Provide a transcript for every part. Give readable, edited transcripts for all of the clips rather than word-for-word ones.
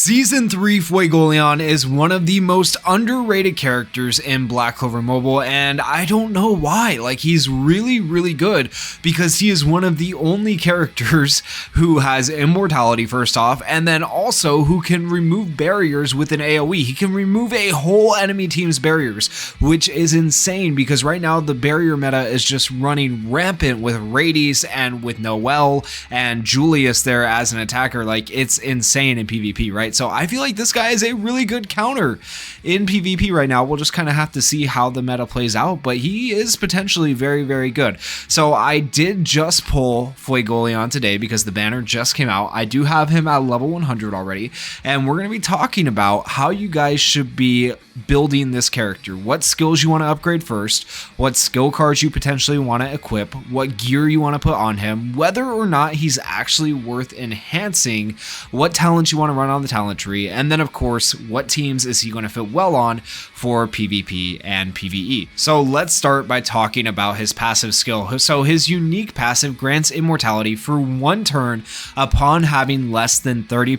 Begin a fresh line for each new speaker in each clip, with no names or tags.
Season 3 Fuegoleon is one of the most underrated characters in Black Clover Mobile, and I don't know why. Like, he's really good because he is one of the only characters who has immortality first off, and then also who can remove barriers with an AoE. He can remove a whole enemy team's barriers, which is insane because right now the barrier meta is just running rampant with Radies and with Noelle and Julius there as an attacker. Like, it's insane in PvP, right? So I feel like this guy is a really good counter in PvP right now. We'll just kind of have to see how the meta plays out, but he is potentially very good. So I did just pull Fuegoleon today because the banner just came out. I do have him at level 100 already, and we're going to be talking about how you guys should be building this character, what skills you want to upgrade first, what skill cards you potentially want to equip, what gear you want to put on him, whether or not he's actually worth enhancing, what talents you want to run on the talent tree, and then of course what teams is he going to fit well on for PvP and PvE. So let's start by talking about his passive skill. So his unique passive grants immortality for 1 turn upon having less than 30%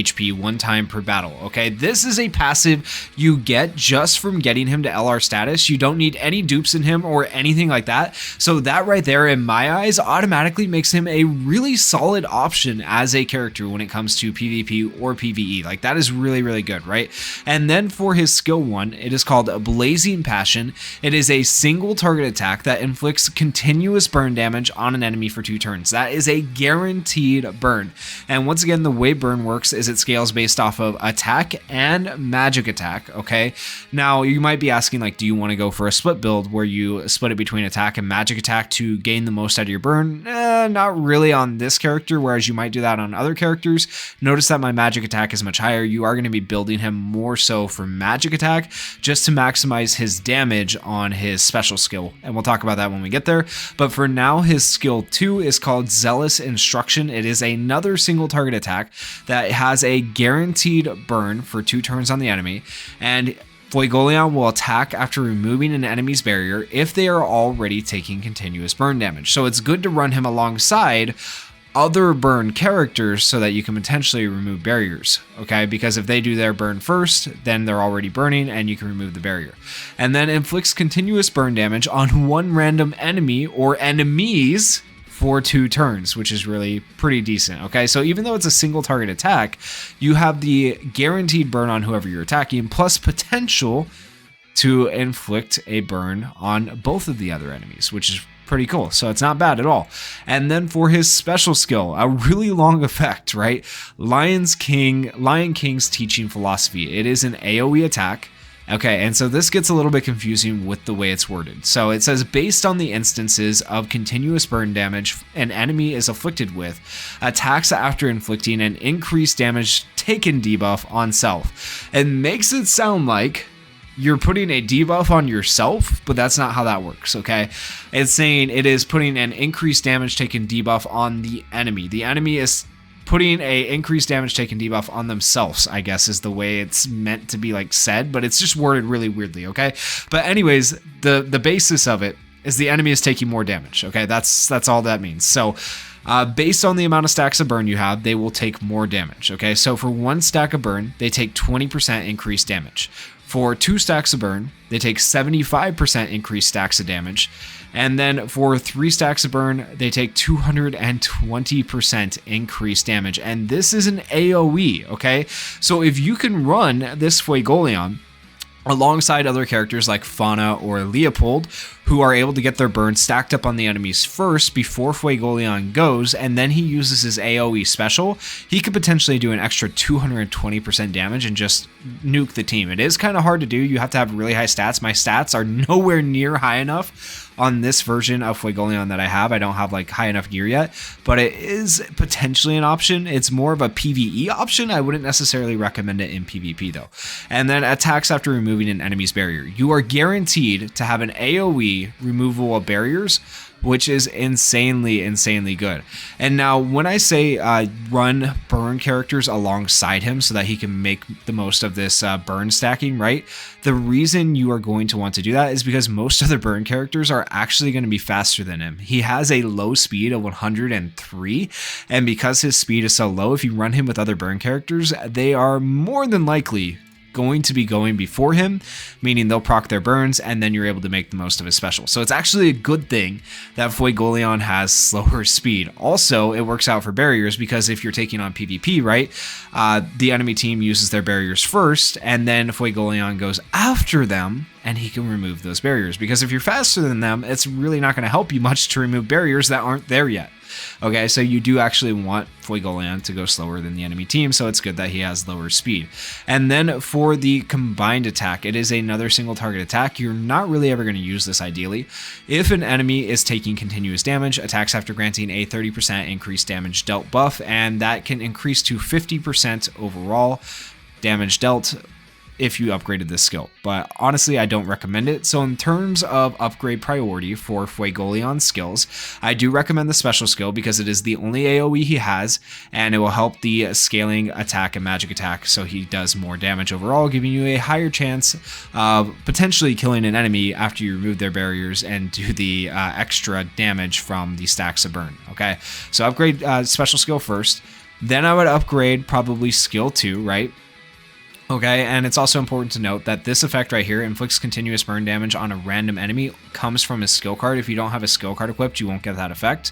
HP 1 time per battle. Okay, this is a passive you get just from getting him to LR status. You don't need any dupes in him or anything like that. So that right there, in my eyes, automatically makes him a really solid option as a character when it comes to PvP or PvE. Like, that is really good, right? And then for his skill 1, it is called Blazing Passion. It is a single target attack that inflicts continuous burn damage on an enemy for 2 turns. That is a guaranteed burn. And once again, the way burn works is it scales based off of attack and magic attack, okay? Now, you might be asking, like, do you want to go for a split build where you split it between attack and magic attack to gain the most out of your burn? Not really on this character, whereas you might do that on other characters. Notice that my magic attack is much higher. You are going to be building him more so for magic attack just to maximize his damage on his special skill, and we'll talk about that when we get there. But for now, his skill 2 is called Zealous Instruction. It is another single target attack that has a guaranteed burn for 2 turns on the enemy, and Fuegoleon will attack after removing an enemy's barrier if they are already taking continuous burn damage. So it's good to run him alongside other burn characters so that you can potentially remove barriers, okay? Because if they do their burn first, then they're already burning and you can remove the barrier. And then inflicts continuous burn damage on 1 random enemy or enemies for 2 turns, which is really pretty decent, okay? So even though it's a single target attack, you have the guaranteed burn on whoever you're attacking, plus potential to inflict a burn on both of the other enemies, which is pretty cool. So it's not bad at all. And then for his special skill, a really long effect, right? Lion King's Teaching Philosophy. It is an AoE attack. Okay, and so this gets a little bit confusing with the way it's worded. So it says, based on the instances of continuous burn damage an enemy is afflicted with, attacks after inflicting an increased damage taken debuff on self. It makes it sound like you're putting a debuff on yourself, but that's not how that works, okay? It's saying it is putting an increased damage taken debuff on the enemy. The enemy is putting a increased damage taken debuff on themselves, I guess is the way it's meant to be like said, but it's just worded really weirdly, okay? But anyways, the basis of it is the enemy is taking more damage, okay? That's all that means. So based on the amount of stacks of burn you have, they will take more damage, okay? So for 1 stack of burn, they take 20% increased damage. For 2 stacks of burn, they take 75% increased stacks of damage. And then for 3 stacks of burn, they take 220% increased damage. And this is an AoE, okay? So if you can run this Fuegoleon alongside other characters like Fauna or Leopold, who are able to get their burn stacked up on the enemies first before Fuegoleon goes, and then he uses his AoE special, he could potentially do an extra 220% damage and just nuke the team. It is kind of hard to do. You have to have really high stats. My stats are nowhere near high enough on this version of Fuegoleon that I have. I don't have like high enough gear yet, but it is potentially an option. It's more of a PvE option. I wouldn't necessarily recommend it in PvP though. And then attacks after removing an enemy's barrier. You are guaranteed to have an AoE the removal of barriers, which is insanely good. And now when I say run burn characters alongside him so that he can make the most of this burn stacking, right? The reason you are going to want to do that is because most other burn characters are actually going to be faster than him. He has a low speed of 103, and because his speed is so low, if you run him with other burn characters, they are more than likely going to be going before him, meaning they'll proc their burns and then you're able to make the most of his special. So it's actually a good thing that Fuegoleon has slower speed. Also, it works out for barriers because if you're taking on PvP, right, the enemy team uses their barriers first and then Fuegoleon goes after them and he can remove those barriers. Because if you're faster than them, it's really not going to help you much to remove barriers that aren't there yet. Okay, so you do actually want Fuegoleon to go slower than the enemy team, so it's good that he has lower speed. And then for the combined attack, it is another single target attack. You're not really ever going to use this ideally. If an enemy is taking continuous damage, attacks after granting a 30% increased damage dealt buff, and that can increase to 50% overall damage dealt if you upgraded this skill, but honestly I don't recommend it. So in terms of upgrade priority for Fuegoleon skills, I do recommend the special skill because it is the only AoE he has and it will help the scaling attack and magic attack, so he does more damage overall, giving you a higher chance of potentially killing an enemy after you remove their barriers and do the extra damage from the stacks of burn. Okay, so upgrade special skill first, then I would upgrade probably skill 2, right? Okay, and it's also important to note that this effect right here, inflicts continuous burn damage on a random enemy, comes from his skill card. If you don't have a skill card equipped, you won't get that effect.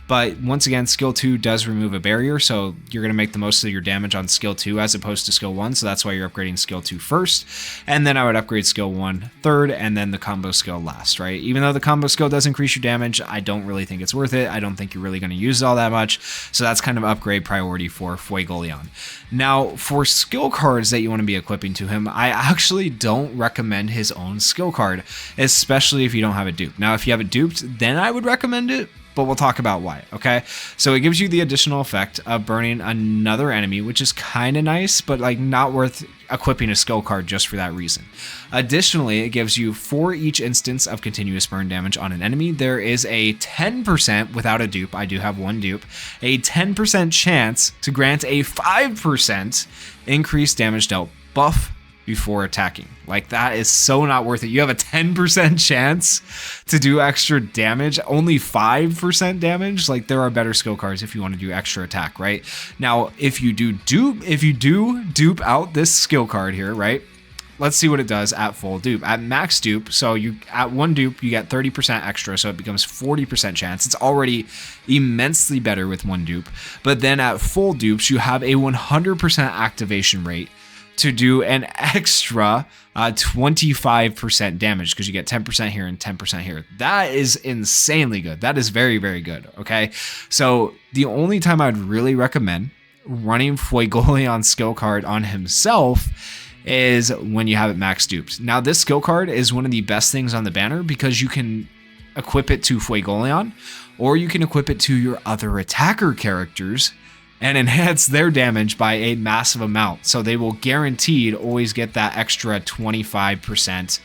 But once again, skill 2 does remove a barrier, so you're going to make the most of your damage on skill 2 as opposed to skill 1, so that's why you're upgrading skill 2 first. And then I would upgrade skill 1 third, and then the combo skill last, right? Even though the combo skill does increase your damage, I don't really think it's worth it. I don't think you're really going to use it all that much, so that's kind of upgrade priority for Fuegoleon. Now, for skill cards that you want to be equipping to him, I actually don't recommend his own skill card, especially if you don't have it duped. Now, if you have it duped, then I would recommend it, but we'll talk about why, okay? So it gives you the additional effect of burning another enemy, which is kind of nice, but like not worth equipping a skill card just for that reason. Additionally, it gives you for each instance of continuous burn damage on an enemy, there is a 10% without a dupe, I do have one dupe, a 10% chance to grant a 5% increased damage dealt buff before attacking. Like, that is so not worth it. You have a 10% chance to do extra damage, only 5% damage. Like, there are better skill cards if you want to do extra attack, right? Now, if you do dupe out this skill card here, right? Let's see what it does at full dupe. At max dupe, so you at one dupe, you get 30% extra, so it becomes 40% chance. It's already immensely better with one dupe. But then at full dupes, you have a 100% activation rate to do an extra 25% damage, because you get 10% here and 10% here. That is insanely good. That is very, very good, okay? So the only time I'd really recommend running Fuegoleon skill card on himself is when you have it max duped. Now, this skill card is one of the best things on the banner because you can equip it to Fuegoleon, or you can equip it to your other attacker characters and enhance their damage by a massive amount. So they will guaranteed always get that extra 25%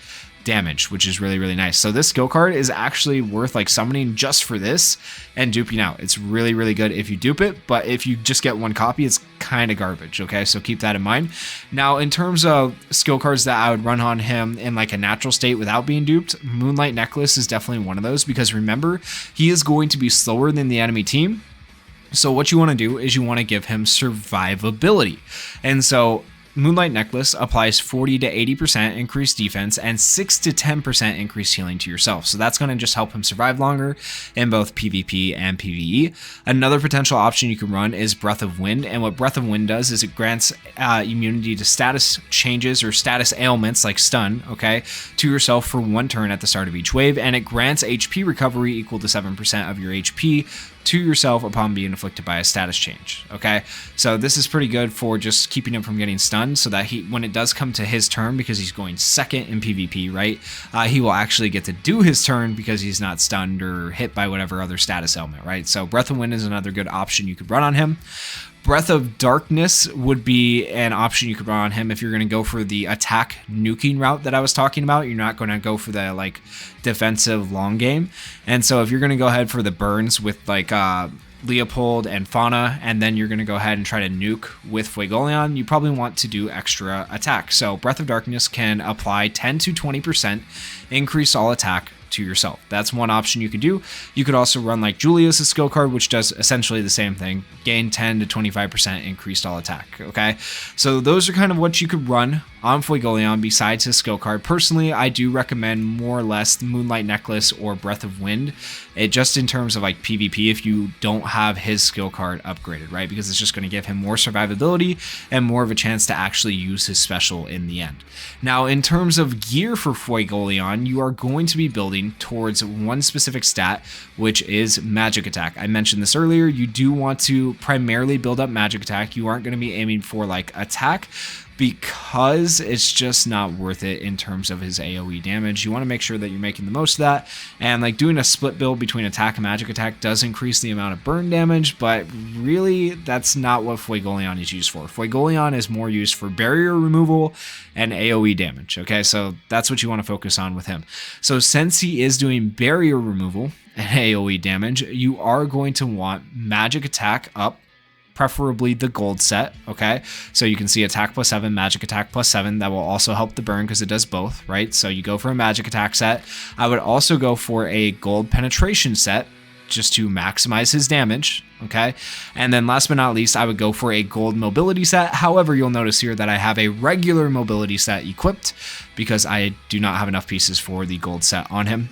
damage, which is really, really nice. So this skill card is actually worth like summoning just for this and duping out. It's really, really good if you dupe it, but if you just get one copy, it's kind of garbage, okay? So keep that in mind. Now, in terms of skill cards that I would run on him in like a natural state without being duped, Moonlight Necklace is definitely one of those, because remember, he is going to be slower than the enemy team. So what you want to do is you want to give him survivability. And so Moonlight Necklace applies 40 to 80% increased defense and 6 to 10% increased healing to yourself. So that's going to just help him survive longer in both PvP and PvE. Another potential option you can run is Breath of Wind. And what Breath of Wind does is it grants immunity to status changes or status ailments like stun, okay, to yourself for one turn at the start of each wave. And it grants HP recovery equal to 7% of your HP to yourself upon being afflicted by a status change, okay? So this is pretty good for just keeping him from getting stunned, so that he, when it does come to his turn, because he's going second in PvP, right, he will actually get to do his turn because he's not stunned or hit by whatever other status ailment, right? So Breath of Wind is another good option you could run on him. Breath of Darkness would be an option you could run on him if you're going to go for the attack nuking route that I was talking about. You're not going to go for the like defensive long game. And so if you're going to go ahead for the burns with like Leopold and Fauna, and then you're going to go ahead and try to nuke with Fuegoleon, you probably want to do extra attack. So Breath of Darkness can apply 10 to 20% increase all attack to yourself. That's one option you could do. You could also run like Julius' skill card, which does essentially the same thing, gain 10 to 25% increased all attack. Okay, so those are kind of what you could run on Fuegoleon besides his skill card. Personally, I do recommend more or less the Moonlight Necklace or Breath of Wind, just in terms of like PvP if you don't have his skill card upgraded, right? Because it's just going to give him more survivability and more of a chance to actually use his special in the end. Now, in terms of gear for Fuegoleon, you are going to be building towards one specific stat, which is magic attack. I mentioned this earlier. You do want to primarily build up magic attack. You aren't going to be aiming for like attack, because it's just not worth it in terms of his AoE damage. You want to make sure that you're making the most of that, and like doing a split build between attack and magic attack does increase the amount of burn damage, but really that's not what Fuegoleon is used for. Fuegoleon is more used for barrier removal and AoE damage, okay? So that's what you want to focus on with him. So since he is doing barrier removal and AoE damage, you are going to want magic attack up, preferably the gold set, okay? So you can see attack +7, magic attack +7. That will also help the burn because it does both, right? So you go for a magic attack set. I would also go for a gold penetration set just to maximize his damage, okay? And then last but not least, I would go for a gold mobility set. However, you'll notice here that I have a regular mobility set equipped because I do not have enough pieces for the gold set on him.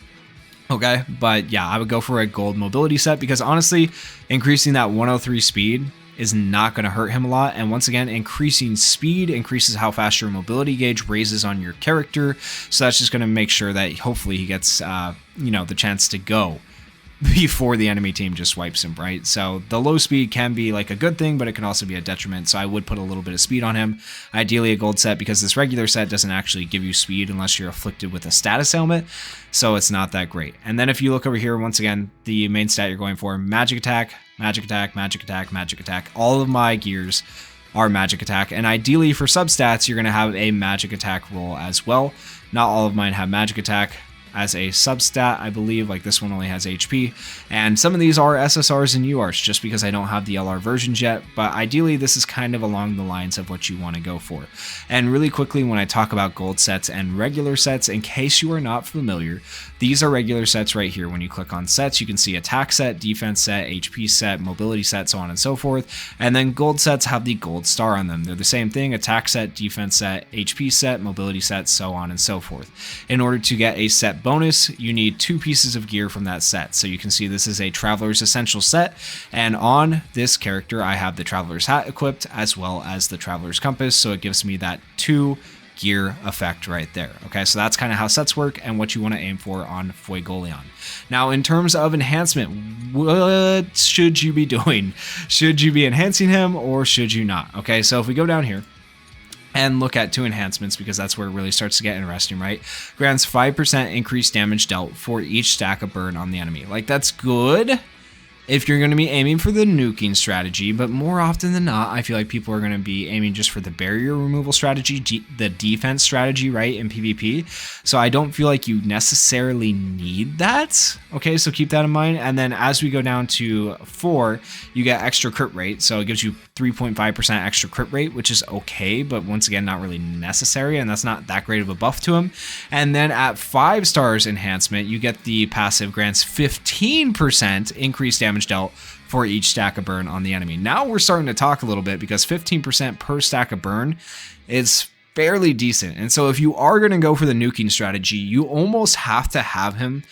Okay, but yeah, I would go for a gold mobility set because honestly, increasing that 103 speed is not going to hurt him a lot. And once again, increasing speed increases how fast your mobility gauge raises on your character. So that's just going to make sure that hopefully he gets, the chance to go before the enemy team just wipes him, right? So the low speed can be like a good thing, but it can also be a detriment. So I would put a little bit of speed on him. Ideally a gold set, because this regular set doesn't actually give you speed unless you're afflicted with a status ailment. So it's not that great. And then if you look over here, once again, the main stat you're going for, magic attack, magic attack, magic attack, magic attack. All of my gears are magic attack. And ideally for substats, you're going to have a magic attack roll as well. Not all of mine have magic attack as a substat, I believe. Like this one only has HP, and some of these are SSRs and URs just because I don't have the LR versions yet, but ideally this is kind of along the lines of what you want to go for. And really quickly, when I talk about gold sets and regular sets, in case you are not familiar, these are regular sets right here. When you click on sets, you can see attack set, defense set, HP set, mobility set, so on and so forth. And then gold sets have the gold star on them. They're the same thing: attack set, defense set, HP set, mobility set, so on and so forth. In order to get a set bonus, you need 2 pieces of gear from that set. So you can see this is a Traveler's Essential set, and on this character I have the Traveler's Hat equipped as well as the Traveler's Compass, so it gives me that 2 gear effect right there. Okay, so that's kind of how sets work and what you want to aim for on Fuegoleon. Now, in terms of enhancement, what should you be doing? Should you be enhancing him or should you not? Okay, so if we go down here and look at 2 enhancements, because that's where it really starts to get interesting, right? Grants 5% increased damage dealt for each stack of burn on the enemy. Like, that's good if you're going to be aiming for the nuking strategy, but more often than not, I feel like people are going to be aiming just for the barrier removal strategy, the defense strategy, right, in PvP. So I don't feel like you necessarily need that. Okay, so keep that in mind. And then as we go down to 4, you get extra crit rate. So it gives you 3.5% extra crit rate, which is okay, but once again, not really necessary, and that's not that great of a buff to him. And then at 5 stars enhancement, you get the passive grants 15% increased damage dealt for each stack of burn on the enemy. Now we're starting to talk a little bit, because 15% per stack of burn is fairly decent. And so if you are going to go for the nuking strategy, you almost have to have him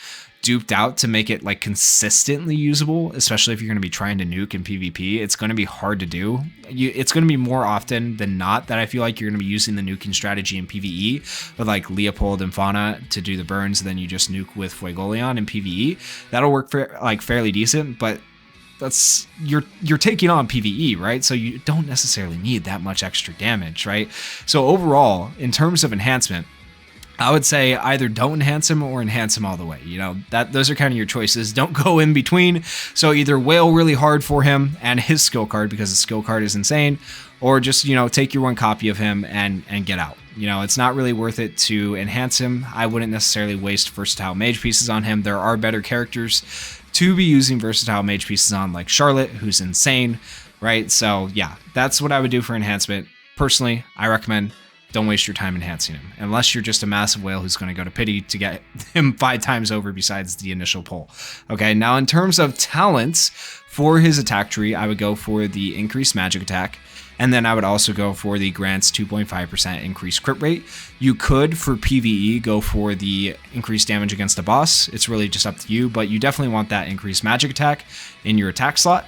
duped out to make it like consistently usable, especially if you're going to be trying to nuke in PvP. It's going to be hard to do. It's going to be more often than not that I feel like you're going to be using the nuking strategy in PvE with like Leopold and Fauna to do the burns, and then you just nuke with Fuegoleon in PvE. That'll work for like fairly decent, but that's you're taking on PvE, right? So you don't necessarily need that much extra damage, right? So overall, in terms of enhancement, I would say either don't enhance him or enhance him all the way. You know, those are kind of your choices. Don't go in between. So either whale really hard for him and his skill card, because the skill card is insane, or just, you know, take your one copy of him and get out. You know, it's not really worth it to enhance him. I wouldn't necessarily waste versatile mage pieces on him. There are better characters to be using versatile mage pieces on, like Charlotte, who's insane, right? So yeah, that's what I would do for enhancement. Personally, I recommend don't waste your time enhancing him, unless you're just a massive whale who's going to go to pity to get him 5 times over besides the initial pull. Okay, now in terms of talents for his attack tree, I would go for the increased magic attack, and then I would also go for the grants 2.5% increased crit rate. You could, for PvE, go for the increased damage against a boss. It's really just up to you, but you definitely want that increased magic attack in your attack slot.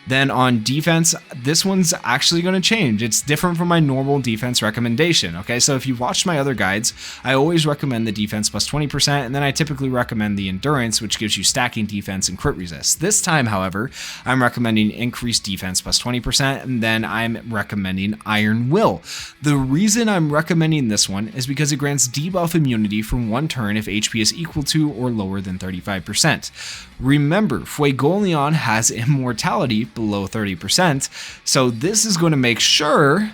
Then on defense, this one's actually going to change. It's different from my normal defense recommendation. Okay, so if you've watched my other guides, I always recommend the defense plus 20%, and then I typically recommend the endurance, which gives you stacking defense and crit resist. This time, however, I'm recommending increased defense plus 20%, and then I'm recommending Iron Will. The reason I'm recommending this one is because it grants debuff immunity from 1 turn if HP is equal to or lower than 35%. Remember, Fuegoleon has immortality below 30%, so this is going to make sure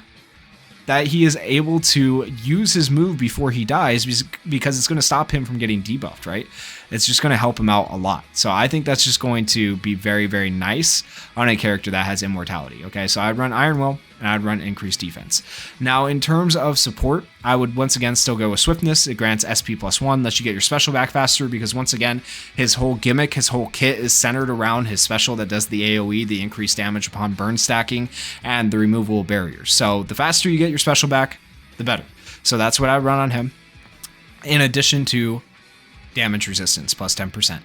that he is able to use his move before he dies, because it's going to stop him from getting debuffed, right? It's just going to help him out a lot. So I think that's just going to be very, very nice on a character that has immortality. Okay, so I'd run Iron Will and I'd run increased defense. Now, in terms of support, I would once again still go with swiftness. It grants SP plus 1, lets you get your special back faster, because once again, his whole gimmick, his whole kit is centered around his special that does the AoE, the increased damage upon burn stacking, and the removal of barriers. So the faster you get your special back, the better. So that's what I run on him, in addition to damage resistance plus 10%.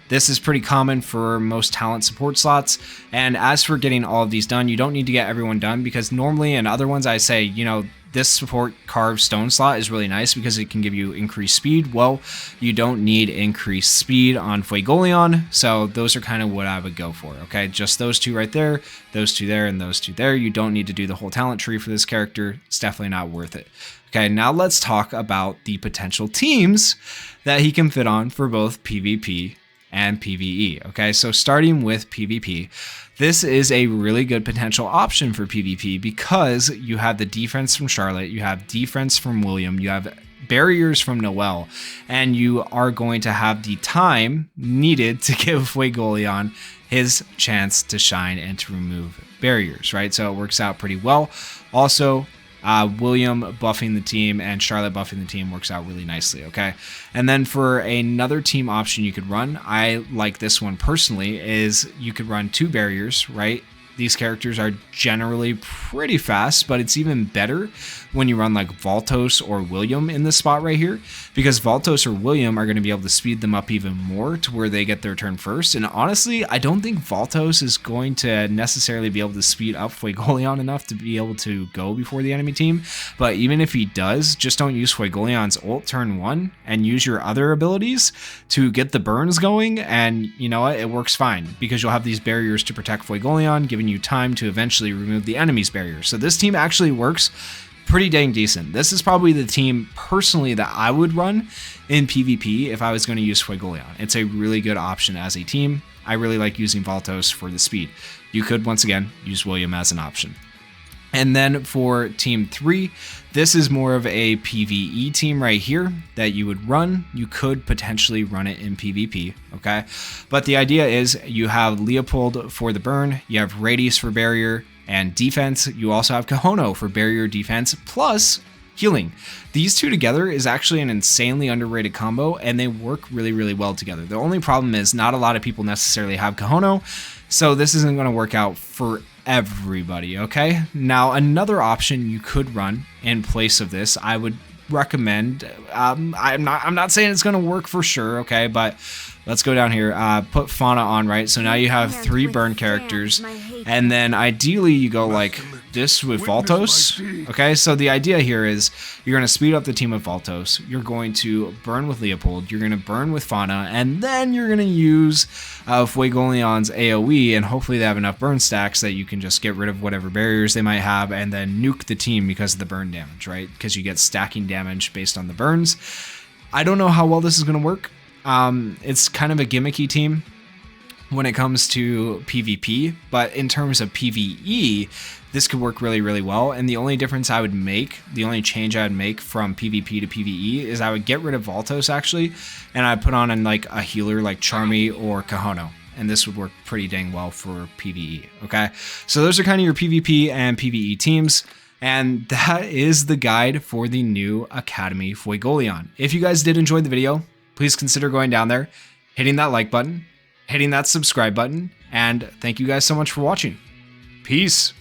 This is pretty common for most talent support slots. And as for getting all of these done, you don't need to get everyone done, because normally in other ones I say, you know, this support carved stone slot is really nice because it can give you increased speed. Well, you don't need increased speed on Fuegoleon, so those are kind of what I would go for. Okay, just those 2 right there, those 2 there, and those 2 there. You don't need to do the whole talent tree for this character. It's definitely not worth it. Okay, now let's talk about the potential teams that he can fit on for both PvP and PvE. Okay, so starting with PvP, this is a really good potential option for PvP because you have the defense from Charlotte, you have defense from William, you have barriers from Noelle, and you are going to have the time needed to give Fuegoleon his chance to shine and to remove barriers, right? So it works out pretty well. Also, William buffing the team and Charlotte buffing the team works out really nicely, okay? And then for another team option you could run, I like this one personally, is you could run 2 barriers, right? These characters are generally pretty fast, but it's even better when you run like Valtos or William in this spot right here, because Valtos or William are going to be able to speed them up even more to where they get their turn first. And honestly, I don't think Valtos is going to necessarily be able to speed up Fuegoleon enough to be able to go before the enemy team. But even if he does, just don't use Fuegoleon's ult turn 1 and use your other abilities to get the burns going, and you know what, it works fine because you'll have these barriers to protect Fuegoleon, giving you time to eventually remove the enemy's barriers. So this team actually works pretty dang decent. This is probably the team personally that I would run in PvP if I was going to use Fuegoleon. It's a really good option as a team. I really like using Valtos for the speed. You could, once again, use William as an option. And then for team 3, this is more of a PvE team right here that you would run. You could potentially run it in PvP, okay? But the idea is you have Leopold for the burn, you have Radius for barrier and defense. You also have Kahono for barrier, defense, plus healing. These 2 together is actually an insanely underrated combo, and they work really, really well together. The only problem is not a lot of people necessarily have Kahono, so this isn't going to work out for everybody, okay? Now, another option you could run in place of this, I would recommend, I'm not saying it's going to work for sure, okay, but let's go down here, put Fauna on, right? So now you have 3 burn characters, and then ideally you go like this with Valtos. Okay, so the idea here is you're going to speed up the team with Valtos, you're going to burn with Leopold, you're going to burn with Fauna, and then you're going to use Fuegoleon's AoE, and hopefully they have enough burn stacks that you can just get rid of whatever barriers they might have and then nuke the team because of the burn damage, right? Because you get stacking damage based on the burns. I don't know how well this is going to work. It's kind of a gimmicky team when it comes to PvP, but in terms of PvE, this could work really, really well. And the only difference I would make, the only change I would make from PvP to PvE is I would get rid of Valtos actually, and I'd put on like a healer like Charmy or Kahono. And this would work pretty dang well for PvE, okay? So those are kind of your PvP and PvE teams. And that is the guide for the new Academy Fuegoleon. If you guys did enjoy the video, please consider going down there, hitting that like button, hitting that subscribe button, and thank you guys so much for watching. Peace.